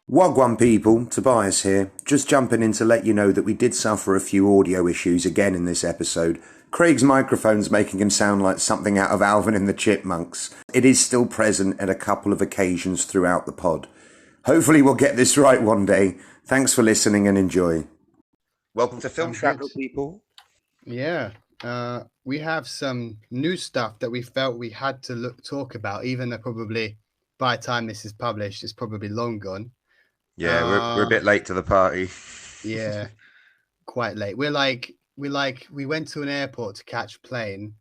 Wagwan people, Tobias here, just jumping in to let you know that we did suffer a few audio issues again in this episode. Craig's microphone's making him sound like something out of Alvin and the Chipmunks. It is still present at a couple of occasions throughout the pod. Hopefully we'll get this right one day. Thanks for listening and enjoy. Welcome to Film Shrapnel, people. Yeah, we have some new stuff that we felt we had to talk about, even though probably by the time this is published, it's probably long gone. Yeah, we're a bit late to the party. Yeah, quite late. We went to an airport to catch a plane,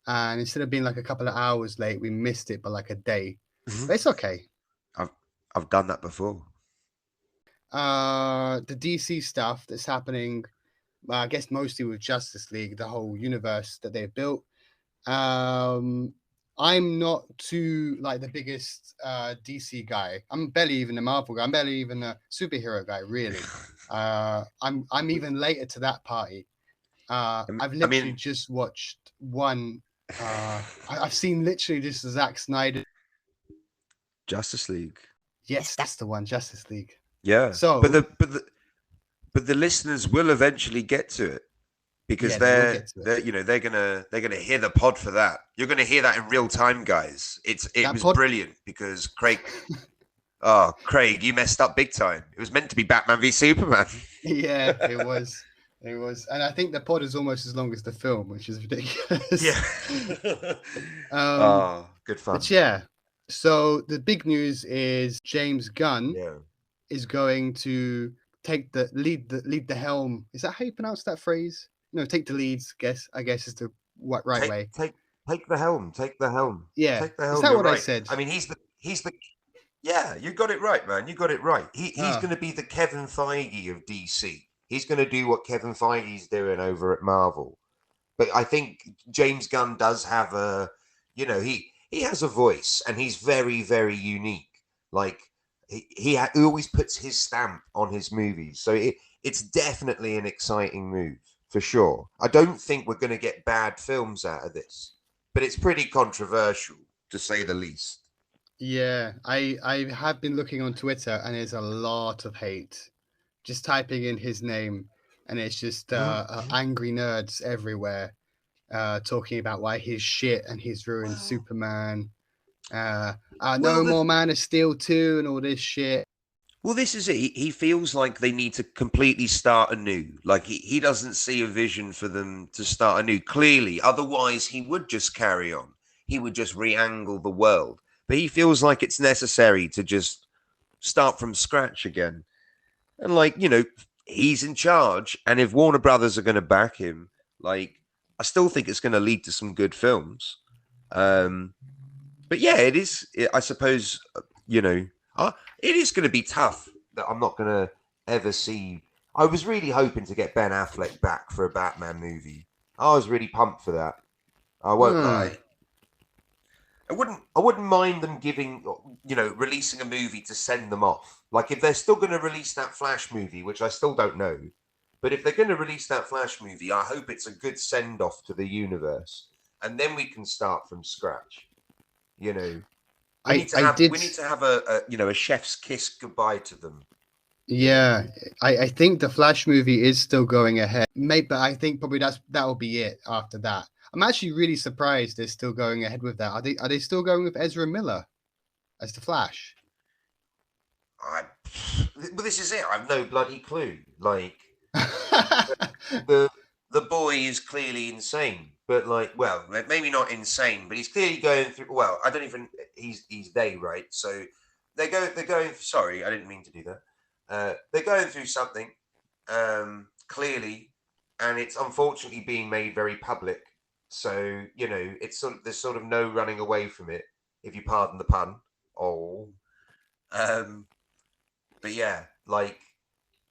and instead of being like a couple of hours late, we missed it by like a day. But it's okay. I've done that before. The DC stuff that's happening, I guess mostly with Justice League, the whole universe that they've built. I'm not too like the biggest DC guy. I'm barely even a Marvel guy. I'm barely even a superhero guy, really. I'm even later to that party. I've literally just watched one. I've seen literally just Zack Snyder. Justice League. Yes, that's the one, Justice League. Yeah. So, but the listeners will eventually get to it. Because they're gonna hear the pod for that. You're gonna hear that in real time, guys. It was brilliant because Craig, you messed up big time. It was meant to be Batman v Superman. Yeah, it was, and I think the pod is almost as long as the film, which is ridiculous. Yeah. Good fun. But yeah, so the big news is James Gunn is going to take lead the helm. Is that how you pronounce that phrase? No, take the leads. I guess is the right way. Take the helm. Take the helm. Yeah, take the helm. Is that what right. I said? I mean, he's the. Yeah, you got it right, man. You got it right. He's going to be the Kevin Feige of DC. He's going to do what Kevin Feige's doing over at Marvel. But I think James Gunn does have he has a voice, and he's very, very unique. Like he always puts his stamp on his movies, so it's definitely an exciting move. For sure. I don't think we're going to get bad films out of this, but it's pretty controversial, to say the least. Yeah, I have been looking on Twitter, and there's a lot of hate. Just typing in his name, and it's just angry nerds everywhere talking about why he's shit and he's ruined Superman. More Man of Steel 2 and all this shit. Well, this is it. He feels like they need to completely start anew. Like he doesn't see a vision for them to start anew. Clearly, otherwise he would just carry on. He would just re-angle the world. But he feels like it's necessary to just start from scratch again. And he's in charge. And if Warner Brothers are going to back him, I still think it's going to lead to some good films. But yeah, it is. I suppose, it is going to be tough that I'm not going to ever see. I was really hoping to get Ben Affleck back for a Batman movie. I was really pumped for that. I won't lie. I wouldn't mind them releasing a movie to send them off. Like if they're still going to release that Flash movie, which I still don't know, but if they're going to release that Flash movie, I hope it's a good send off to the universe, and then we can start from scratch. We need to have a chef's kiss goodbye to them. Yeah, I think the Flash movie is still going ahead. But I think probably that will be it after that. I'm actually really surprised they're still going ahead with that. Are they still going with Ezra Miller as the Flash? Well, this is it. I've no bloody clue. The boy is clearly insane. But maybe not insane, but he's clearly going through. Well, I don't even. He's they, right? So they're going. Sorry, I didn't mean to do that. They're going through something, clearly, and it's unfortunately being made very public. So it's there's sort of no running away from it, if you pardon the pun. But yeah,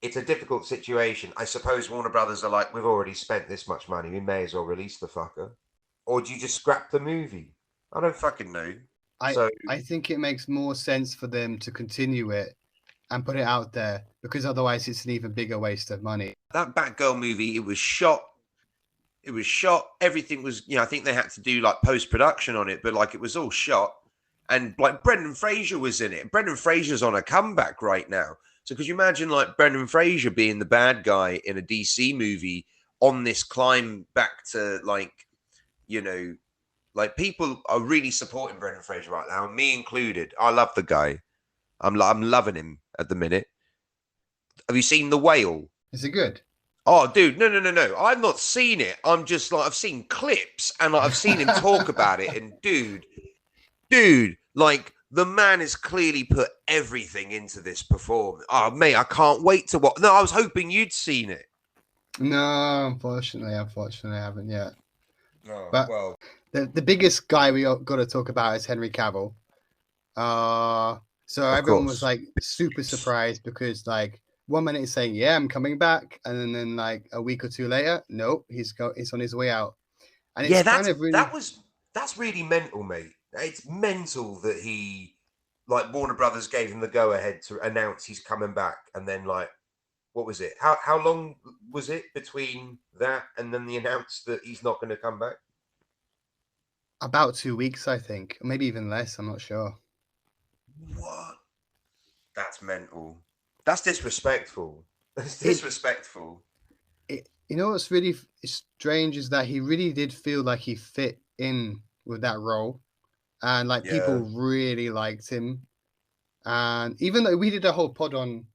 it's a difficult situation. I suppose Warner Brothers are like, we've already spent this much money. We may as well release the fucker. Or do you just scrap the movie? I don't fucking know. I think it makes more sense for them to continue it and put it out there, because otherwise it's an even bigger waste of money. That Batgirl movie, it was shot It was shot. Everything was, I think they had to do like post production on it, but like it was all shot. And like Brendan Fraser was in it. Brendan Fraser's on a comeback right now. So could you imagine like Brendan Fraser being the bad guy in a DC movie on this climb back to like, like people are really supporting Brendan Fraser right now, me included. I love the guy. I'm loving him at the minute. Have you seen The Whale? Is it good? Oh, dude, no. I've not seen it. I'm just like, I've seen clips and like, I've seen him talk about it. And dude, like the man has clearly put everything into this performance. Oh, mate, I can't wait to watch. No, I was hoping you'd seen it. No, unfortunately, I haven't yet. Oh, but well, the biggest guy we got to talk about is Henry Cavill. So everyone was like super surprised because like 1 minute he's saying, yeah, I'm coming back. And then like a week or two later, nope, he's on his way out. And it's that's really mental, mate. It's mental that he, like Warner Brothers gave him the go ahead to announce he's coming back. And then like, what was it? How long was it between that and then the announce that he's not going to come back? About 2 weeks, I think. Maybe even less. I'm not sure. What? That's mental. That's disrespectful. That's disrespectful. You know what's really strange is that he really did feel like he fit in with that role. And like people really liked him. And even though we did a whole pod on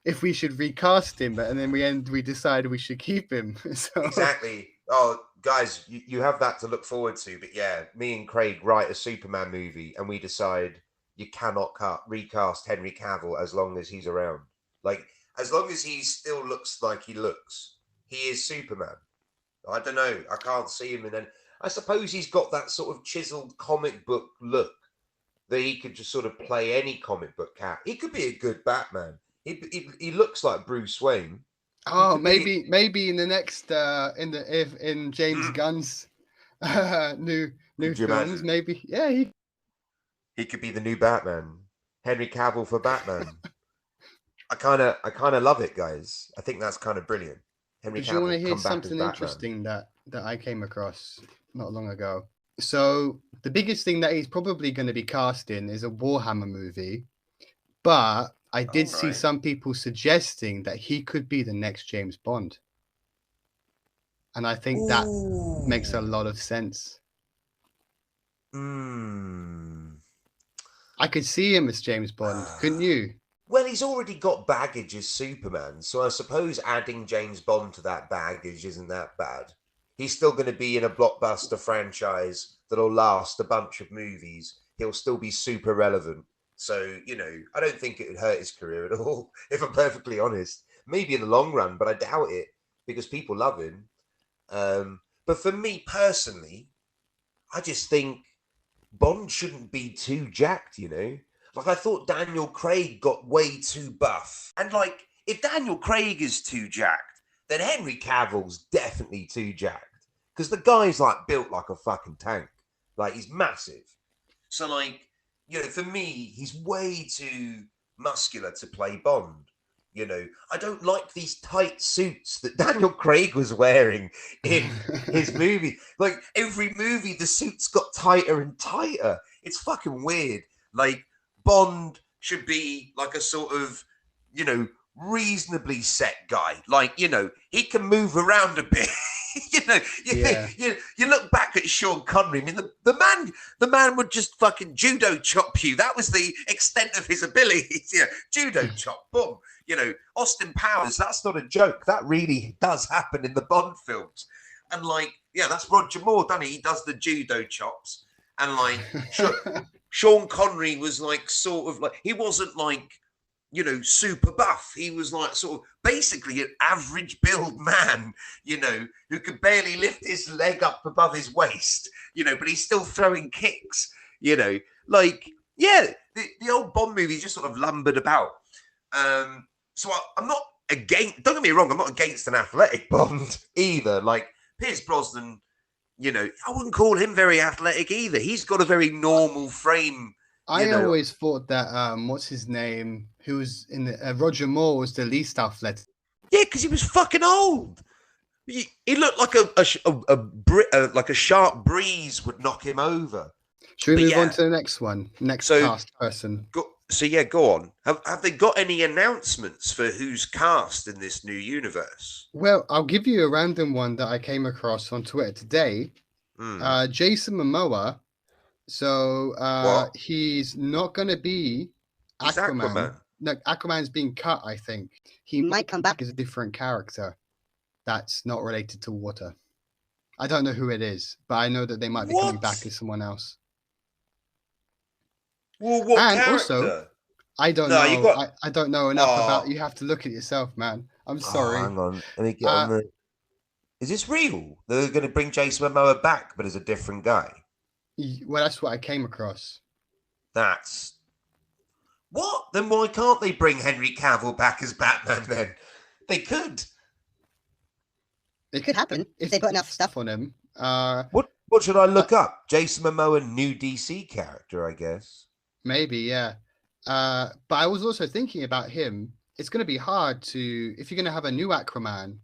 if we should recast him, and then we decided we should keep him. So... Exactly. Oh, guys, you have that to look forward to. But yeah, me and Craig write a Superman movie and we decide you cannot recast Henry Cavill as long as he's around. Like, as long as he still looks like he looks, he is Superman. I don't know. I can't see him. And then I suppose he's got that sort of chiseled comic book look that he could just sort of play any comic book cat. He could be a good Batman. He looks like Bruce Wayne. Oh, maybe in the next in James Gunn's new films, imagine? Maybe he could be the new Batman. Henry Cavill for Batman. I kind of love it, guys. I think that's kind of brilliant. Henry Cavill. Do you want to hear something interesting that I came across not long ago? So the biggest thing that he's probably going to be cast in is a Warhammer movie, but I did see some people suggesting that he could be the next James Bond. And I think that makes a lot of sense. I could see him as James Bond, couldn't you? Well, he's already got baggage as Superman, so I suppose adding James Bond to that baggage isn't that bad. He's still going to be in a blockbuster franchise that'll last a bunch of movies. He'll still be super relevant. So, I don't think it would hurt his career at all, if I'm perfectly honest. Maybe in the long run, but I doubt it because people love him. But for me personally, I just think Bond shouldn't be too jacked, Like, I thought Daniel Craig got way too buff. And, like, if Daniel Craig is too jacked, then Henry Cavill's definitely too jacked. Because the guy's, like, built like a fucking tank. Like, he's massive. So, like, for me, he's way too muscular to play Bond. I don't like these tight suits that Daniel Craig was wearing in his movie. Like, every movie, the suits got tighter and tighter. It's fucking weird. Like, Bond should be like a sort of, reasonably set guy. Like, he can move around a bit. You look back at Sean Connery. I mean, the man would just fucking judo chop you. That was the extent of his abilities. Judo chop, boom. Austin Powers. That's not a joke. That really does happen in the Bond films. And like, that's Roger Moore, doesn't he? He does the judo chops. And like, Sean Connery was like sort of like, he wasn't like, super buff. He was like sort of basically an average build man, who could barely lift his leg up above his waist, but he's still throwing kicks, like, the old Bond movies just sort of lumbered about. So I'm not against, don't get me wrong, I'm not against an athletic Bond either. Like Pierce Brosnan, I wouldn't call him very athletic either. He's got a very normal frame. I always thought that what's his name? Who was in the Roger Moore was the least athletic. Yeah, because he was fucking old. He looked like like a sharp breeze would knock him over. Should we But move on yeah, to the next one? Next so cast person. go on. Have they got any announcements for who's cast in this new universe? Well, I'll give you a random one that I came across on Twitter today. Jason Momoa. So What? he's not going to be He's Aquaman. Aquaman. No, Aquaman's being cut, I think. He might come back as a different character that's not related to water. I don't know who it is, but I know that they might be coming back as someone else. Well, what And character? also, I don't No, know. you got- I don't know enough about. You have to look at yourself, man. I'm sorry. hang on. Let me get on the. Is this real? They're going to bring Jason Momoa back, but as a different guy. Well, that's what I came across. That's what? Then why can't they bring Henry Cavill back as Batman? Then they could. It could happen if they put enough stuff on him. What should I look up? Jason Momoa, new DC character, I guess. Maybe, yeah. But I was also thinking about him. It's going to be hard to, if you're going to have a new Aquaman.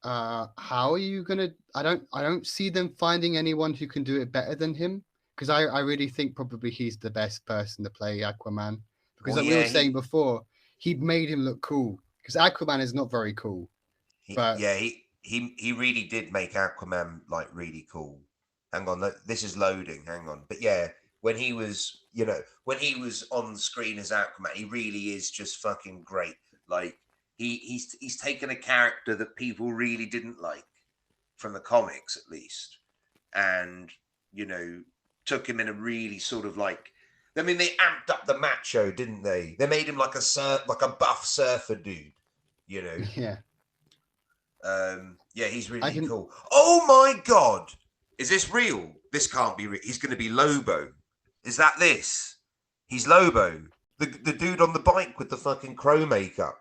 How are you going to? I don't see them finding anyone who can do it better than him, because I really think probably he's the best person to play Aquaman. Because like we were saying before, he made him look cool. Because Aquaman is not very cool. He really did make Aquaman like really cool. Hang on, this is loading. Hang on, but yeah, when he was on screen as Aquaman, he really is just fucking great. Like he's taken a character that people really didn't like from the comics, at least, and took him in a really sort of like. I mean, they amped up the macho, didn't they? They made him like a buff surfer dude. Yeah. Yeah, he's really cool. Oh my god, is this real? This can't be real. He's going to be Lobo. Is that this? He's Lobo, the dude on the bike with the fucking crow makeup.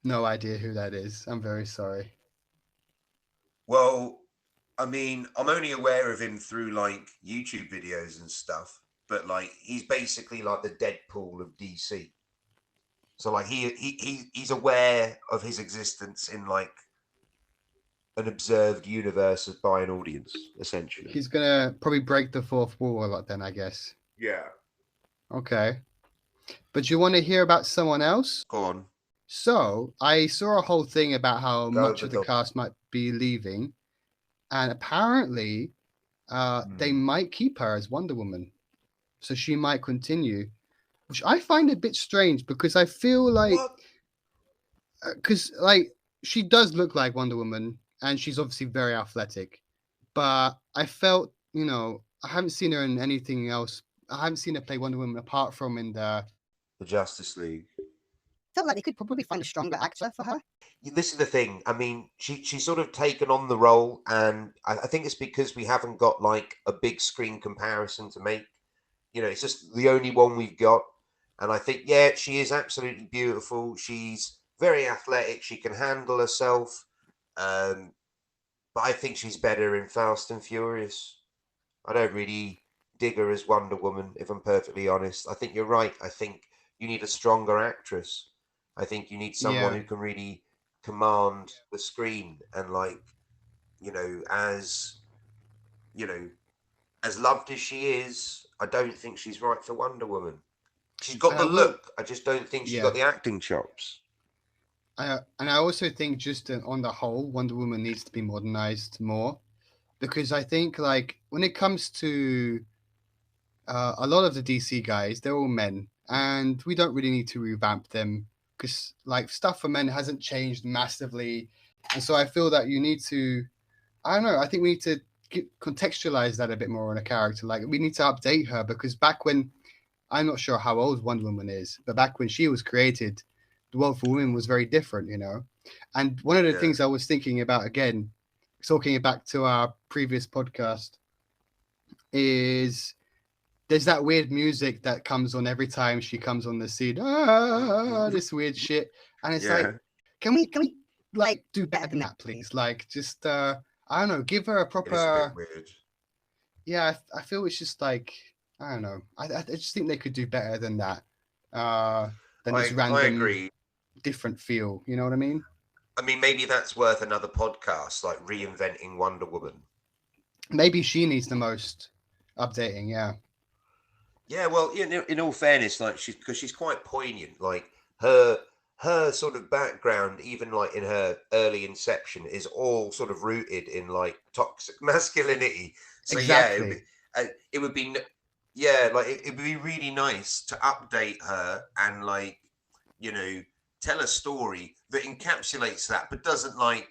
No idea who that is. I'm very sorry. Well, I mean, I'm only aware of him through like YouTube videos and stuff, but like he's basically like the Deadpool of DC. So like he's aware of his existence in like an observed universe by an audience, essentially. He's gonna probably break the fourth wall a lot then, I guess. Yeah. Okay. But you want to hear about someone else? Go on. So I saw a whole thing about how much of the cast might be leaving, and apparently they might keep her as Wonder Woman. So she might continue, which I find a bit strange because I feel like, because like she does look like Wonder Woman and she's obviously very athletic, but I felt, I haven't seen her in anything else. I haven't seen her play Wonder Woman apart from in the Justice League. Felt like they could probably find a stronger actor for her. This is the thing. I mean, she's sort of taken on the role, and I think it's because we haven't got like a big screen comparison to make. It's just the only one we've got. And I think, yeah, she is absolutely beautiful. She's very athletic. She can handle herself. But I think she's better in Fast and Furious. I don't really dig her as Wonder Woman, if I'm perfectly honest. I think you're right. I think you need a stronger actress. I think you need someone who can really command the screen and as loved as she is, I don't think she's right for Wonder Woman. She's got the look. I just don't think she's got the acting chops. And I also think just on the whole, Wonder Woman needs to be modernized more, because I think like when it comes to a lot of the DC guys, they're all men, and we don't really need to revamp them because like stuff for men hasn't changed massively. And so I feel that you need to, I don't know, I think we need to contextualize that a bit more on a character. Like we need to update her, because back when, I'm not sure how old Wonder Woman is, but back when she was created, the world for women was very different, And one of the things I was thinking about, again, talking back to our previous podcast, is there's that weird music that comes on every time she comes on the scene. This weird shit. And it's like, can we like do better than that, please? Like just I don't know, give her a proper. It's a bit weird. Yeah, I feel it's just like, I don't know. I just think they could do better than that. Than this random, I agree. different feel. You know what I mean? I mean, maybe that's worth another podcast, like reinventing Wonder Woman. Maybe she needs the most updating. Yeah. Yeah, well, in all fairness, like she's quite poignant. Like her sort of background, even like in her early inception, is all sort of rooted in like toxic masculinity. So yeah, Exactly. it would be yeah, like it would be really nice to update her and like tell a story that encapsulates that, but doesn't like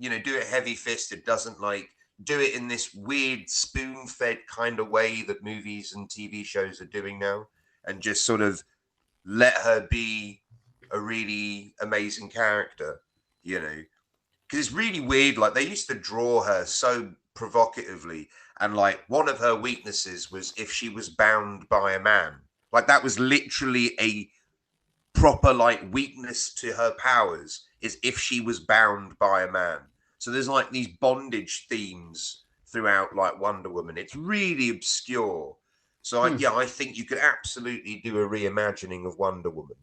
do it heavy fisted, doesn't like do it in this weird spoon-fed kind of way that movies and TV shows are doing now, and just sort of let her be a really amazing character, because it's really weird. Like they used to draw her so provocatively, and like one of her weaknesses was if she was bound by a man. Like that was literally a proper like weakness to her powers, is if she was bound by a man. So there's like these bondage themes throughout like Wonder Woman. It's really obscure. So I think you could absolutely do a reimagining of Wonder Woman.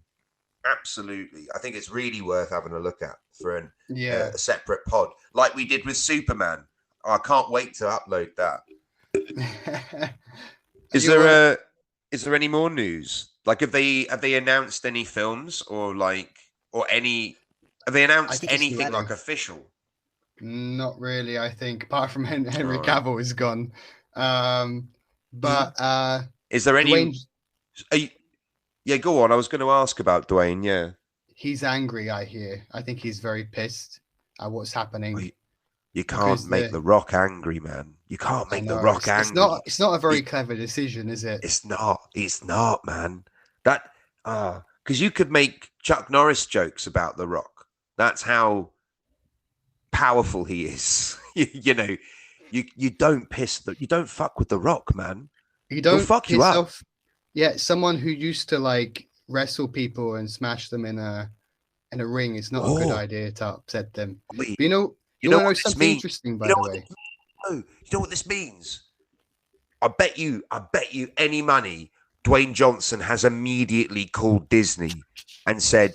Absolutely. I think it's really worth having a look at for Yeah. a separate pod, like we did with Superman. I can't wait to upload that. Is there any more news? Like have they announced any films or any have they I announced think it's too anything early. like official? Not really. I think apart from Henry All right. Cavill is gone. But Is there Dwayne, yeah, go on. I was going to ask about Dwayne. Yeah. he's angry. I hear. I think he's very pissed at what's happening You can't because make the Rock angry, man. You can't I make the know Rock angry. it's not a very clever decision, is it? It's not. It's not, man. That because you could make Chuck Norris jokes about the Rock. That's how powerful he is. You don't you don't fuck with the Rock, man. You He'll don't fuck you piss up. off. Yeah, someone who used to like wrestle people and smash them in a ring is not a good idea to upset them. Wait, But you know want to know what this something means? interesting, by You know the what way? you know what this means? I bet you any money Dwayne Johnson has immediately called Disney and said,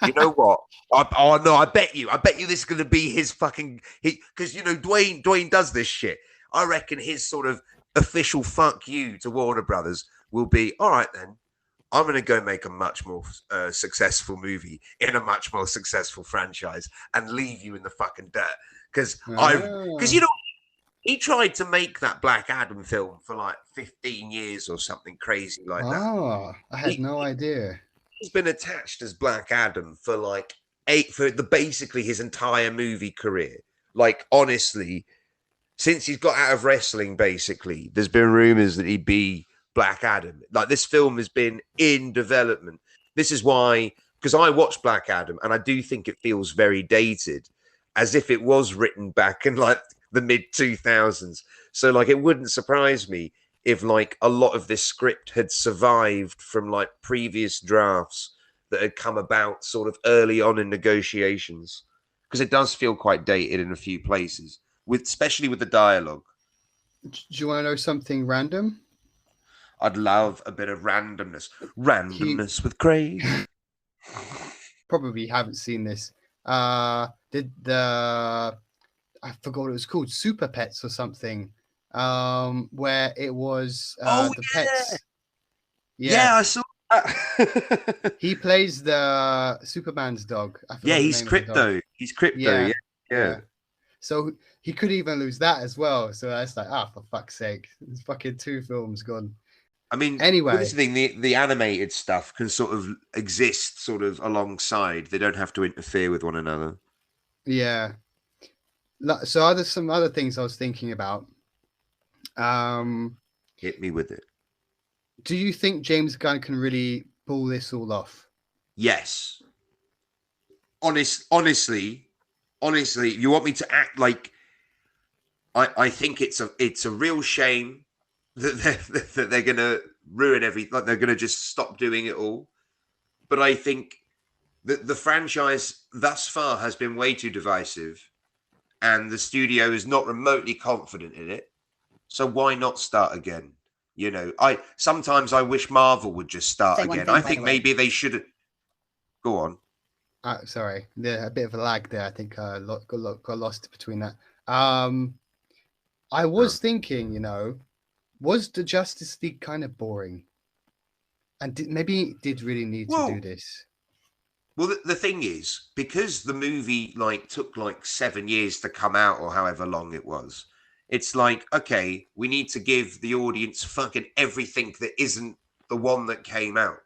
you know what? I bet you this is going to be his fucking, because Dwayne does this shit. I reckon his sort of official fuck you to Warner Brothers will be, all right then, I'm going to go make a much more successful movie in a much more successful franchise and leave you in the fucking dirt. Because he tried to make that Black Adam film for like 15 years or something crazy like that. Oh, I had no idea. He's been attached as Black Adam for like basically his entire movie career. Like honestly, since he's got out of wrestling, basically, there's been rumors that he'd be Black Adam. Like this film has been in development. This is why, because I watched Black Adam and I do think it feels very dated, as if it was written back in like the mid 2000s. So like it wouldn't surprise me if like a lot of this script had survived from like previous drafts that had come about sort of early on in negotiations, because it does feel quite dated in a few places, especially with the dialogue. Do you want to know something random? I'd love a bit of randomness with Craig. Probably haven't seen this. Did I forgot what it was called, Super Pets or something, where it was the pets. Yeah, I saw that. He plays the Superman's dog. He's Crypto. He's Crypto. Yeah. So he could even lose that as well. So that's like, for fuck's sake, there's fucking 2 films gone. I mean, anyway, this thing, the animated stuff can sort of exist sort of alongside. They don't have to interfere with one another. Yeah. So there's some other things I was thinking about. Hit me with it. Do you think James Gunn can really pull this all off? Yes. Honestly, you want me to act like I think it's a real shame that they're going to ruin everything. Like they're going to just stop doing it all. But I think that the franchise thus far has been way too divisive, and the studio is not remotely confident in it. So why not start again? Sometimes I wish Marvel would just start again. I think maybe they should. Go on. Sorry, yeah, a bit of a lag there. I think got lost between that. I was thinking, was the Justice League kind of boring, and maybe it did really need to do Well, this? well, the thing is, because the movie took 7 years to come out or however long it was, it's like, okay, we need to give the audience fucking everything that isn't the one that came out.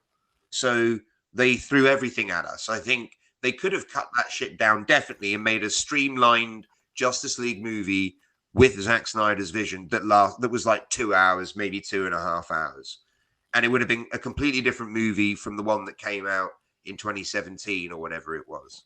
So they threw everything at us. I think they could have cut that shit down definitely and made a streamlined Justice League movie with Zack Snyder's vision that was like 2 hours, maybe 2.5 hours. And it would have been a completely different movie from the one that came out in 2017 or whatever it was.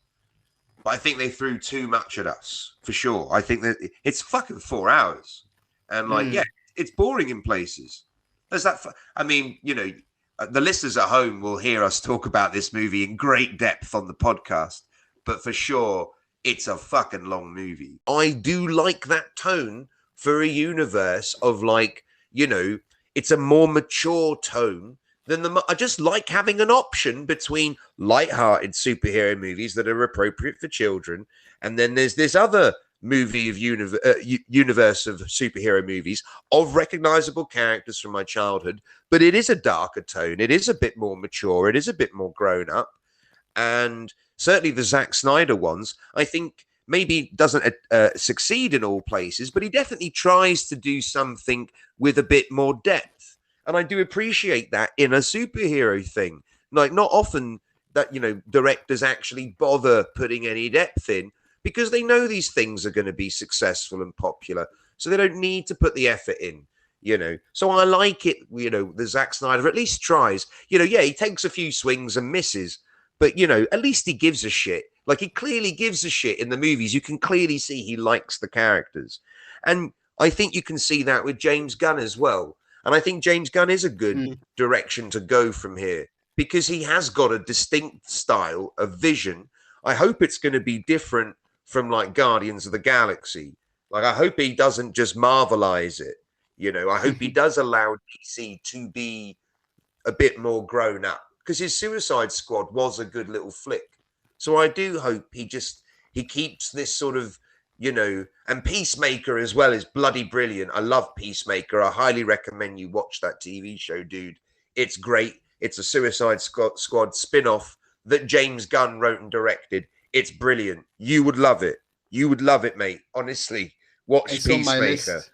But I think they threw too much at us for sure. I think that it's fucking 4 hours, and yeah, it's boring in places. There's that. I mean, the listeners at home will hear us talk about this movie in great depth on the podcast, but for sure, it's a fucking long movie. I do like that tone for a universe of it's a more mature tone than I just like having an option between light-hearted superhero movies that are appropriate for children, and then there's this other movie of universe of superhero movies of recognizable characters from my childhood, but it is a darker tone. It is a bit more mature. It is a bit more grown up, and certainly the Zack Snyder ones, I think maybe doesn't succeed in all places, but he definitely tries to do something with a bit more depth. And I do appreciate that in a superhero thing. Like, not often that, directors actually bother putting any depth in because they know these things are going to be successful and popular. So they don't need to put the effort in, So I like it, the Zack Snyder at least tries. Yeah, he takes a few swings and misses, but, at least he gives a shit. Like, he clearly gives a shit in the movies. You can clearly see he likes the characters. And I think you can see that with James Gunn as well. And I think James Gunn is a good direction to go from here because he has got a distinct style of vision. I hope it's going to be different from Guardians of the Galaxy. I hope he doesn't just Marvelize it. I hope he does allow DC to be a bit more grown up because his Suicide Squad was a good little flick. So I do hope he keeps this sort of, and Peacemaker as well is bloody brilliant. I love Peacemaker. I highly recommend you watch that TV show, dude. It's great. It's a Suicide Squad spin-off that James Gunn wrote and directed. It's brilliant. You would love it. You would love it, mate. Honestly, watch It's on my Peacemaker. list.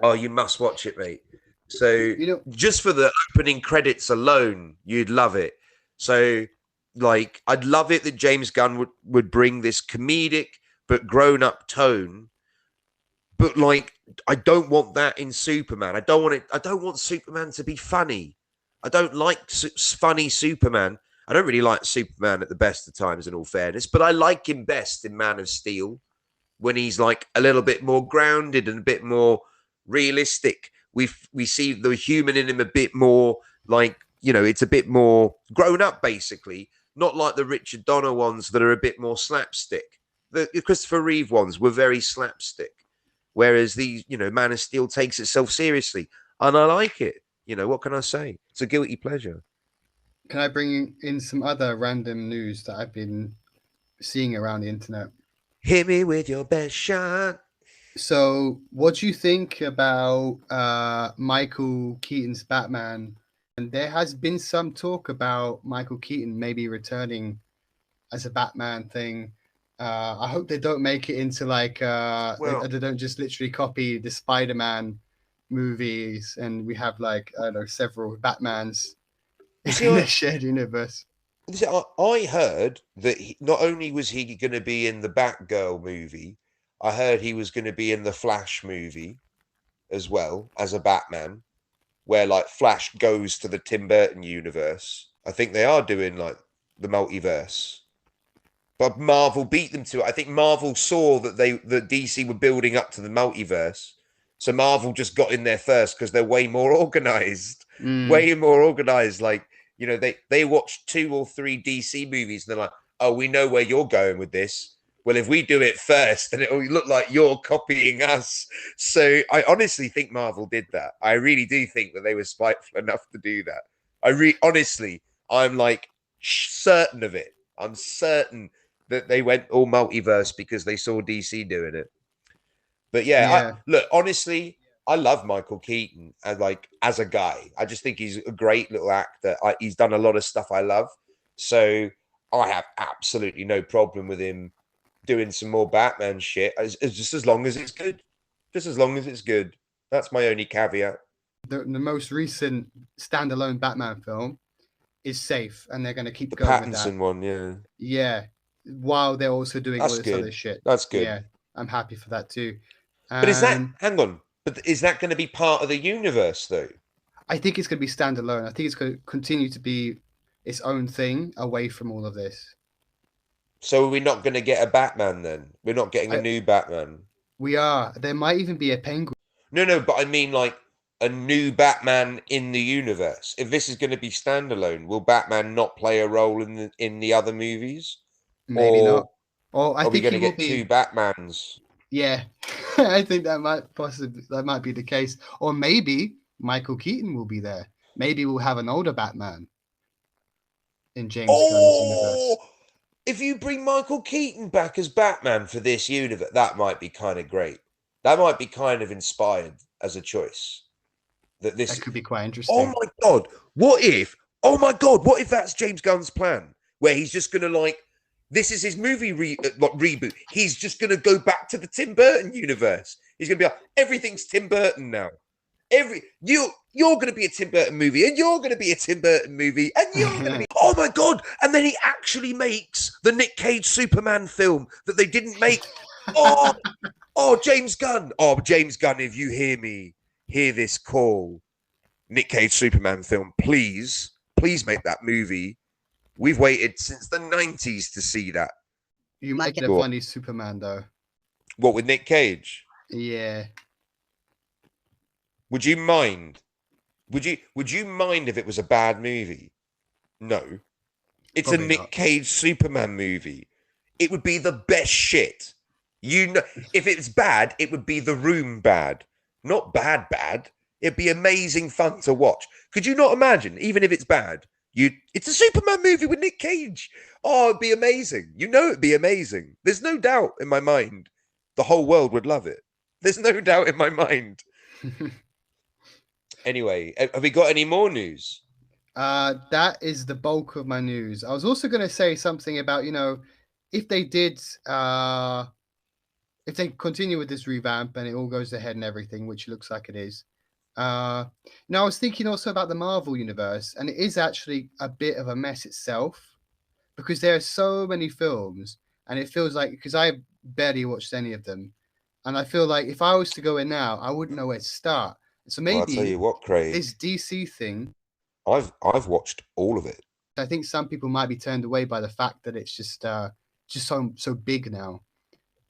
Oh, you must watch it, mate. So just for the opening credits alone, you'd love it. So I'd love it that James Gunn would bring this comedic but grown-up tone. But I don't want that in Superman. I don't want Superman to be funny. I don't like funny Superman. I don't really like Superman at the best of times, in all fairness, but I like him best in Man of Steel when he's a little bit more grounded and a bit more realistic. We see the human in him a bit more it's a bit more grown up, basically, not like the Richard Donner ones that are a bit more slapstick. The Christopher Reeve ones were very slapstick, whereas these, Man of Steel takes itself seriously, and I like it. What can I say? It's a guilty pleasure. Can I bring in some other random news that I've been seeing around the internet? Hit me with your best shot. So, what do you think about Michael Keaton's Batman? And there has been some talk about Michael Keaton maybe returning as a Batman thing. I hope they don't make it into they don't just literally copy the Spider-Man movies and we have several Batmans in the shared universe. I heard that not only was he going to be in the Batgirl movie, I heard he was going to be in the Flash movie as well as a Batman, where Flash goes to the Tim Burton universe. I think they are doing the multiverse. But Marvel beat them to it. I think Marvel saw that DC were building up to the multiverse. So Marvel just got in there first because they're way more organized. Way more organized. They watched 2 or 3 DC movies and they're like, oh, we know where you're going with this. Well, if we do it first, then it'll look like you're copying us. So I honestly think Marvel did that. I really do think that they were spiteful enough to do that. Honestly, I'm certain of it. I'm certain that they went all multiverse because they saw DC doing it. But yeah, Yeah. look, honestly, I love Michael Keaton as a guy. I just think he's a great little actor. He's done a lot of stuff I love. So I have absolutely no problem with him doing some more Batman shit, just as long as it's good. Just as long as it's good. That's my only caveat. The most recent standalone Batman film is safe, and they're going to keep The going with that. Pattinson one, yeah. Yeah, while they're also doing all That's this other good. shit. That's good. Yeah, I'm happy for that too. But And hang on, but is that going to be part of the universe though? I think it's going to be standalone. I think it's going to continue to be its own thing away from all of this. So we're not going to get a Batman then? We're not getting a new Batman? We are. There might even be a Penguin. No, but I mean like a new Batman in the universe. If this is going to be standalone, will Batman not play a role in the other movies? Maybe not. Or I are we think going he to will get be. two Batmans? Yeah, I think that might be the case. Or maybe Michael Keaton will be there. Maybe we'll have an older Batman in James Gunn's universe. If you bring Michael Keaton back as Batman for this universe, that might be kind of great. That might be kind of inspired as a choice. That could be quite Oh interesting. my god! What if? Oh my god! What if that's James Gunn's plan? Where he's just gonna this is his movie reboot. He's just gonna go back to the Tim Burton universe. He's gonna be like, everything's Tim Burton now. You're gonna be a Tim Burton movie, and you're gonna be a Tim Burton movie, and you're gonna be oh my god! And then he actually makes the Nick Cage Superman film that they didn't make. James Gunn. Oh, James Gunn, if you hear this call, Nick Cage Superman film, please make that movie. We've waited since the 90s to see that. You might get a funny Superman though. What, with Nick Cage? Yeah. Would you mind? Would you mind if it was a bad movie? No. It's probably a Nick Cage Superman movie. It would be the best shit. If it's bad, it would be The Room bad. Not bad. It'd be amazing fun to watch. Could you not imagine, even if it's bad, it's a Superman movie with Nick Cage. Oh, it'd be amazing. It'd be amazing. There's no doubt in my mind the whole world would love it. There's no doubt in my mind. Anyway, have we got any more news? That is the bulk of my news. I was also going to say something about, if they did, if they continue with this revamp and it all goes ahead and everything, which looks like it is. I was thinking also about the Marvel universe, and it is actually a bit of a mess itself because there are so many films, and it feels like, because I barely watched any of them, and I feel like if I was to go in now, I wouldn't know where to start. So maybe I'll tell you what, Craig, this DC thing, I've watched all of it. I think some people might be turned away by the fact that it's just so big now.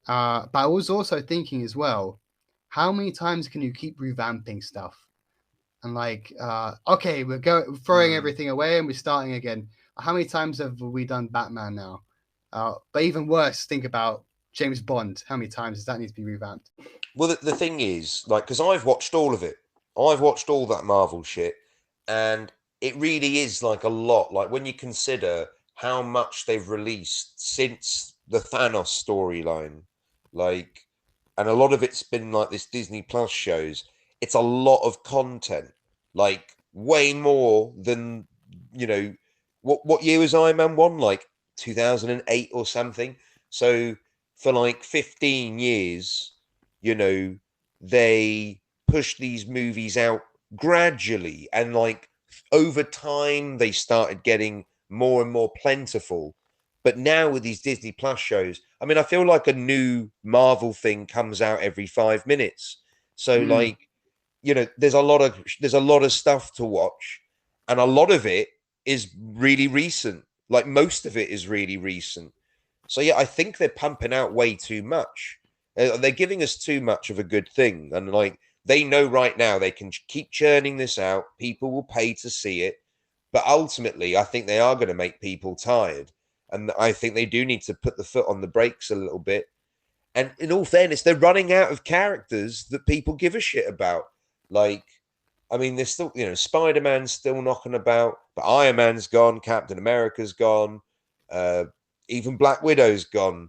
But I was also thinking as well, how many times can you keep revamping stuff? And okay, we're throwing everything away and we're starting again. How many times have we done Batman now? But even worse, think about James Bond. How many times does that need to be revamped? Well, the thing is, because I've watched all of it. I've watched all that Marvel shit, and it really is a lot. When you consider how much they've released since the Thanos storyline, and a lot of it's been this Disney Plus shows. It's a lot of content, way more than what year was Iron Man 1? 2008 or something. So for 15 years, they pushed these movies out gradually, and over time they started getting more and more plentiful. But now with these Disney Plus shows, I mean, I feel like a new Marvel thing comes out every 5 minutes. So there's a lot of stuff to watch, and a lot of it is really recent. Most of it is really recent. So yeah, I think they're pumping out way too much. They're giving us too much of a good thing, and they know right now they can keep churning this out. People will pay to see it, but ultimately, I think they are going to make people tired, and I think they do need to put the foot on the brakes a little bit. And in all fairness, they're running out of characters that people give a shit about. I mean, there's still, Spider-Man's still knocking about, but Iron Man's gone, Captain America's gone, even Black Widow's gone.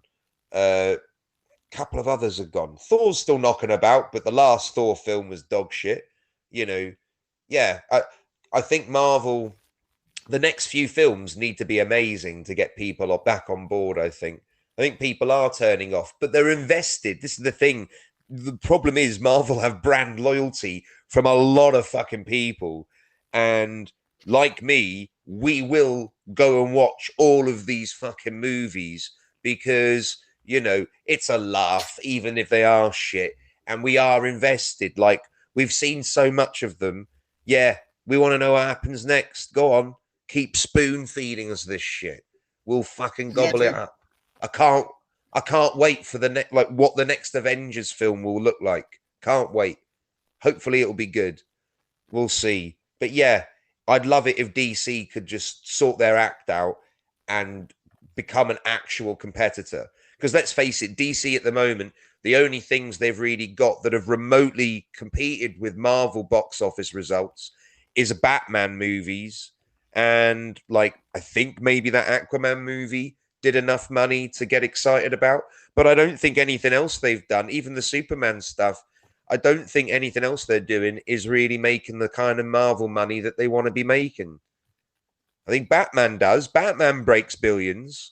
Couple of others have gone. Thor's still knocking about, but the last Thor film was dog shit. You know, yeah. I think Marvel, the next few films need to be amazing to get people back on board. I think people are turning off, but they're invested. This is the thing. The problem is Marvel have brand loyalty from a lot of fucking people, and like me, we will go and watch all of these fucking movies because, you know, it's a laugh, even if they are shit, and we are invested. Like, we've seen so much of them. Yeah, we want to know what happens next. Go on, keep spoon feeding us this shit. We'll fucking gobble it up. I can't wait for the what the next Avengers film will look like. Can't wait. Hopefully it'll be good. We'll see. But yeah, I'd love it if DC could just sort their act out and become an actual competitor. Because let's face it, DC at the moment, the only things they've really got that have remotely competed with Marvel box office results is Batman movies. And like, I think maybe that Aquaman movie did enough money to get excited about. But I don't think anything else they've done, even the Superman stuff, I don't think anything else they're doing is really making the kind of Marvel money that they want to be making. I think Batman does. Batman breaks billions,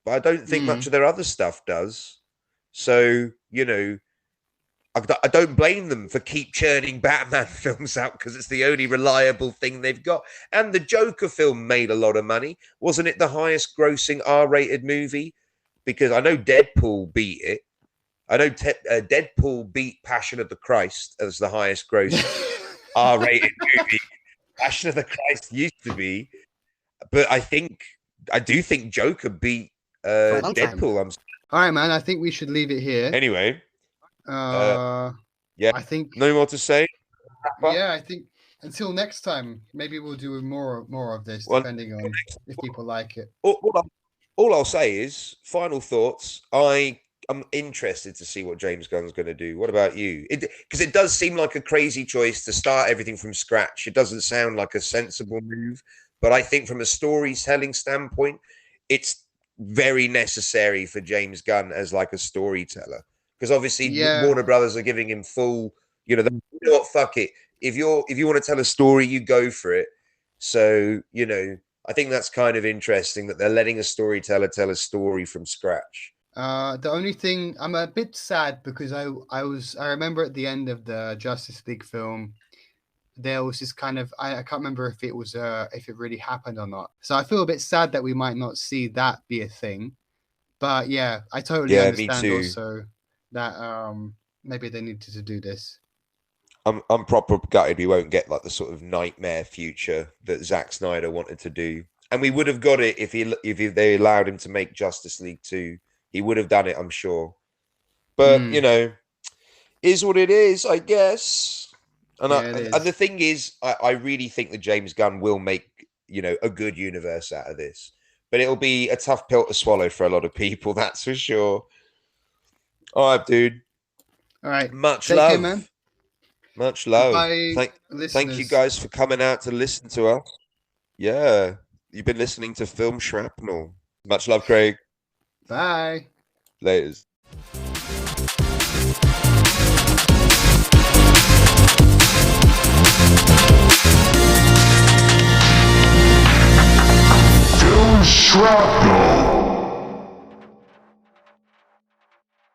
but I don't think much of their other stuff does. So, you know, I don't blame them for keep churning Batman films out because it's the only reliable thing they've got. And the Joker film made a lot of money. Wasn't it the highest grossing R-rated movie? Because I know Deadpool beat it. I know Deadpool beat Passion of the Christ as the highest grossing R-rated movie. Passion of the Christ used to be. But I do think Joker beat Deadpool. All right, man. I think we should leave it here. Anyway. Yeah. I think no more to say. Yeah, I think until next time, maybe we'll do more of this, depending on if people like it. All I'll say is final thoughts. I'm interested to see what James Gunn's going to do. What about you? Because it does seem like a crazy choice to start everything from scratch. It doesn't sound like a sensible move, but I think from a storytelling standpoint, it's very necessary for James Gunn as like a storyteller. Because obviously Warner Brothers are giving him full, you know what, fuck it. If you want to tell a story, you go for it. So, you know, I think that's kind of interesting that they're letting a storyteller tell a story from scratch. The only thing, I'm a bit sad because I remember at the end of the Justice League film, there was this kind of, I can't remember if it was if it really happened or not. So I feel a bit sad that we might not see that be a thing. But yeah, I totally understand also that maybe they needed to do this. I'm proper gutted we won't get like the sort of nightmare future that Zack Snyder wanted to do, and we would have got it if they allowed him to make Justice League 2. He would have done it, I'm sure. But you know, is what it is, I guess. And and the thing is, I really think that James Gunn will make, you know, a good universe out of this, but it'll be a tough pill to swallow for a lot of people, that's for sure. All right, dude. All right. Much Take love, care, man. Much love. Goodbye, Thank you guys for coming out to listen to us. Yeah, you've been listening to Film Shrapnel. Much love, Craig. Bye. Laters. Film Shrapnel.